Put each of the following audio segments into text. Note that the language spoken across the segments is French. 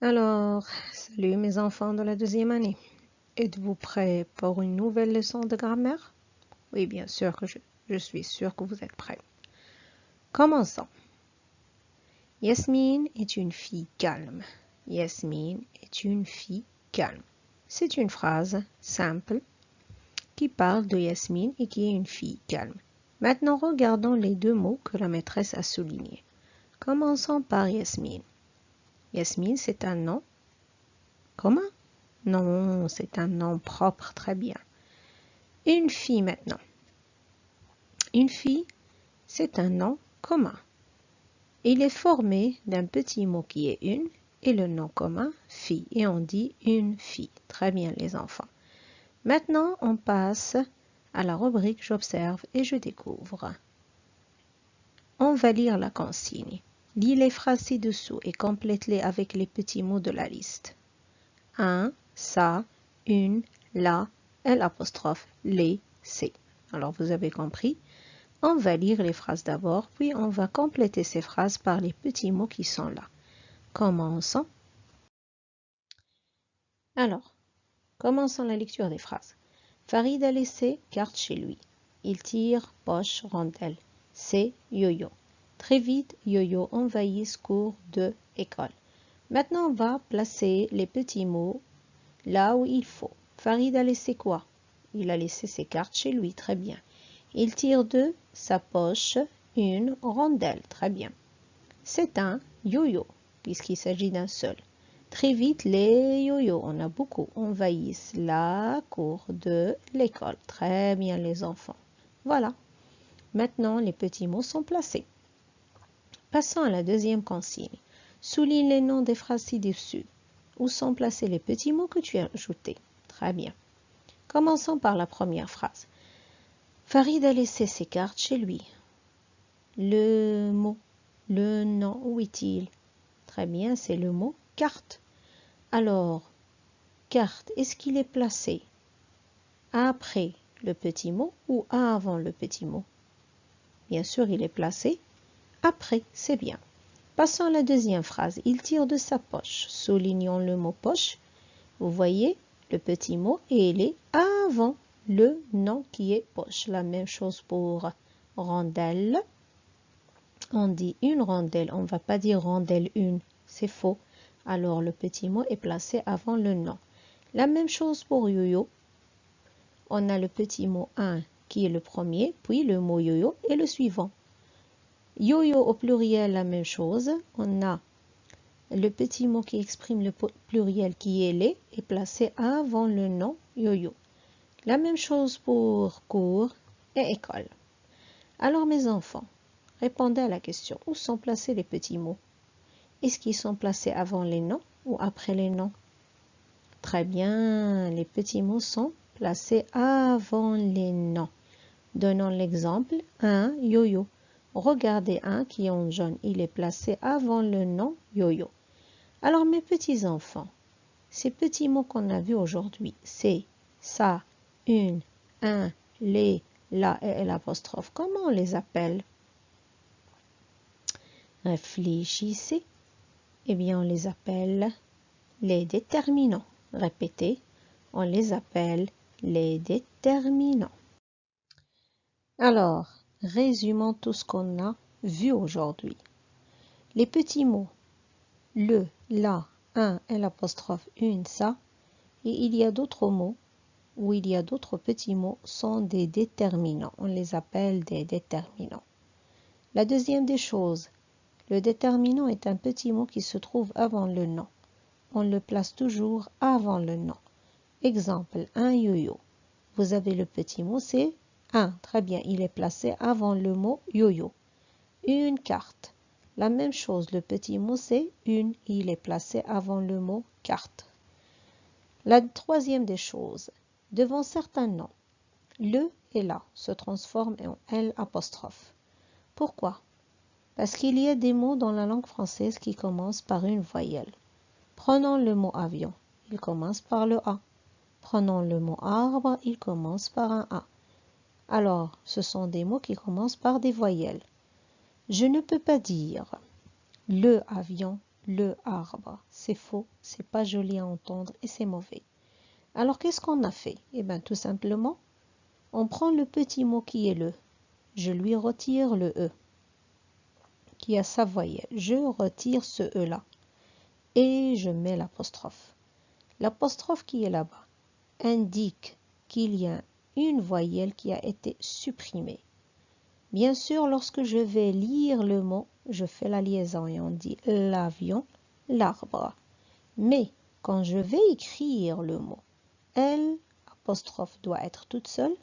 Alors, salut mes enfants de la deuxième année. Êtes-vous prêts pour une nouvelle leçon de grammaire? Oui, bien sûr que je suis sûre que vous êtes prêts. Commençons. Yasmine est une fille calme. Yasmine est une fille calme. C'est une phrase simple qui parle de Yasmine et qui est une fille calme. Maintenant, regardons les deux mots que la maîtresse a soulignés. Commençons par Yasmine. Yasmine, c'est un nom commun? Non, c'est un nom propre, très bien. Une fille maintenant. Une fille, c'est un nom commun. Il est formé d'un petit mot qui est une et le nom commun fille. Et on dit une fille. Très bien les enfants. Maintenant, on passe à la rubrique j'observe et je découvre. On va lire la consigne. Lis les phrases ci-dessous et complète-les avec les petits mots de la liste. Un, ça, une, la, l'apostrophe, les, c'est. Alors vous avez compris. On va lire les phrases d'abord, puis on va compléter ces phrases par les petits mots qui sont là. Commençons. Alors, commençons la lecture des phrases. Farid a laissé carte chez lui. Il tire, poche, rondelle. C'est yo-yo. Très vite, yo-yo envahit cours de école. Maintenant, on va placer les petits mots là où il faut. Farid a laissé quoi? Il a laissé ses cartes chez lui, très bien. Il tire de sa poche une rondelle, très bien. C'est un yo-yo, puisqu'il s'agit d'un seul. Très vite, les yo-yo, on a beaucoup, envahissent la cour de l'école. Très bien les enfants. Voilà. Maintenant, les petits mots sont placés. Passons à la deuxième consigne. Souligne les noms des phrases ci-dessus. Où sont placés les petits mots que tu as ajoutés? Très bien. Commençons par la première phrase. Farid a laissé ses cartes chez lui. Le mot, le nom, où est-il? Très bien, c'est le mot carte. Alors, carte, est-ce qu'il est placé après le petit mot ou avant le petit mot? Bien sûr, il est placé après, c'est bien. Passons à la deuxième phrase. Il tire de sa poche. Soulignons le mot poche. Vous voyez le petit mot et il est avant le nom qui est poche. La même chose pour rondelle. On dit une rondelle, on ne va pas dire rondelle une, c'est faux. Alors le petit mot est placé avant le nom. La même chose pour yo-yo. On a le petit mot un qui est le premier, puis le mot yo-yo est le suivant. Yo-yo au pluriel, la même chose. On a le petit mot qui exprime le pluriel qui est les est placé avant le nom yo-yo. La même chose pour cours et école. Alors mes enfants, répondez à la question. Où sont placés les petits mots? Est-ce qu'ils sont placés avant les noms ou après les noms? Très bien, les petits mots sont placés avant les noms. Donnons l'exemple, un yo-yo. Regardez un qui est en jaune, il est placé avant le nom yo-yo. Alors mes petits enfants, ces petits mots qu'on a vus aujourd'hui, c'est ça, une, un, les, la et l'apostrophe. Comment on les appelle? Réfléchissez. Eh bien, on les appelle les déterminants. Répétez, on les appelle les déterminants. Alors, résumons tout ce qu'on a vu aujourd'hui. Les petits mots le, la, un et l'apostrophe une, ça, et il y a d'autres mots où il y a d'autres petits mots sont des déterminants. On les appelle des déterminants. La deuxième des choses, le déterminant est un petit mot qui se trouve avant le nom. On le place toujours avant le nom. Exemple, un yo-yo. Vous avez le petit mot, c'est un. Très bien, il est placé avant le mot yo-yo. Une carte. La même chose, le petit mot, c'est une. Il est placé avant le mot carte. La troisième des choses, devant certains noms, le et la se transforment en L apostrophe. Pourquoi? Parce qu'il y a des mots dans la langue française qui commencent par une voyelle. Prenons le mot avion, il commence par le A. Prenons le mot arbre, il commence par un A. Alors, ce sont des mots qui commencent par des voyelles. Je ne peux pas dire le avion le arbre. C'est faux, c'est pas joli à entendre et c'est mauvais. Alors qu'est-ce qu'on a fait? Eh bien tout simplement, on prend le petit mot qui est le. Je lui retire le E qui a sa voyelle. Je retire ce E là et je mets l'apostrophe. L'apostrophe qui est là-bas indique qu'il y a une voyelle qui a été supprimée. Bien sûr, lorsque je vais lire le mot, je fais la liaison et on dit l'avion, l'arbre. Mais quand je vais écrire le mot, L, apostrophe doit être toute seule,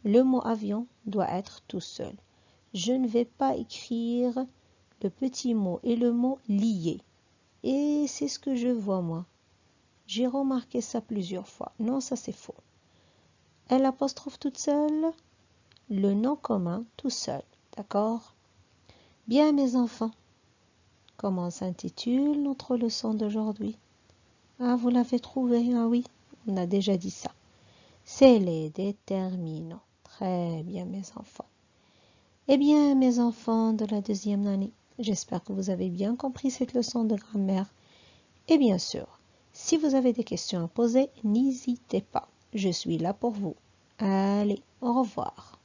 le mot avion doit être tout seul. Je ne vais pas écrire le petit mot et le mot lié. Et c'est ce que je vois moi. J'ai remarqué ça plusieurs fois. Non, ça c'est faux. L apostrophe toute seule, le nom commun tout seul. D'accord? Bien mes enfants, comment s'intitule notre leçon d'aujourd'hui? Ah, vous l'avez trouvé? Ah oui, on a déjà dit ça. C'est les déterminants. Très bien mes enfants. Eh bien mes enfants de la deuxième année, j'espère que vous avez bien compris cette leçon de grammaire. Et bien sûr, si vous avez des questions à poser, n'hésitez pas. Je suis là pour vous. Allez, au revoir.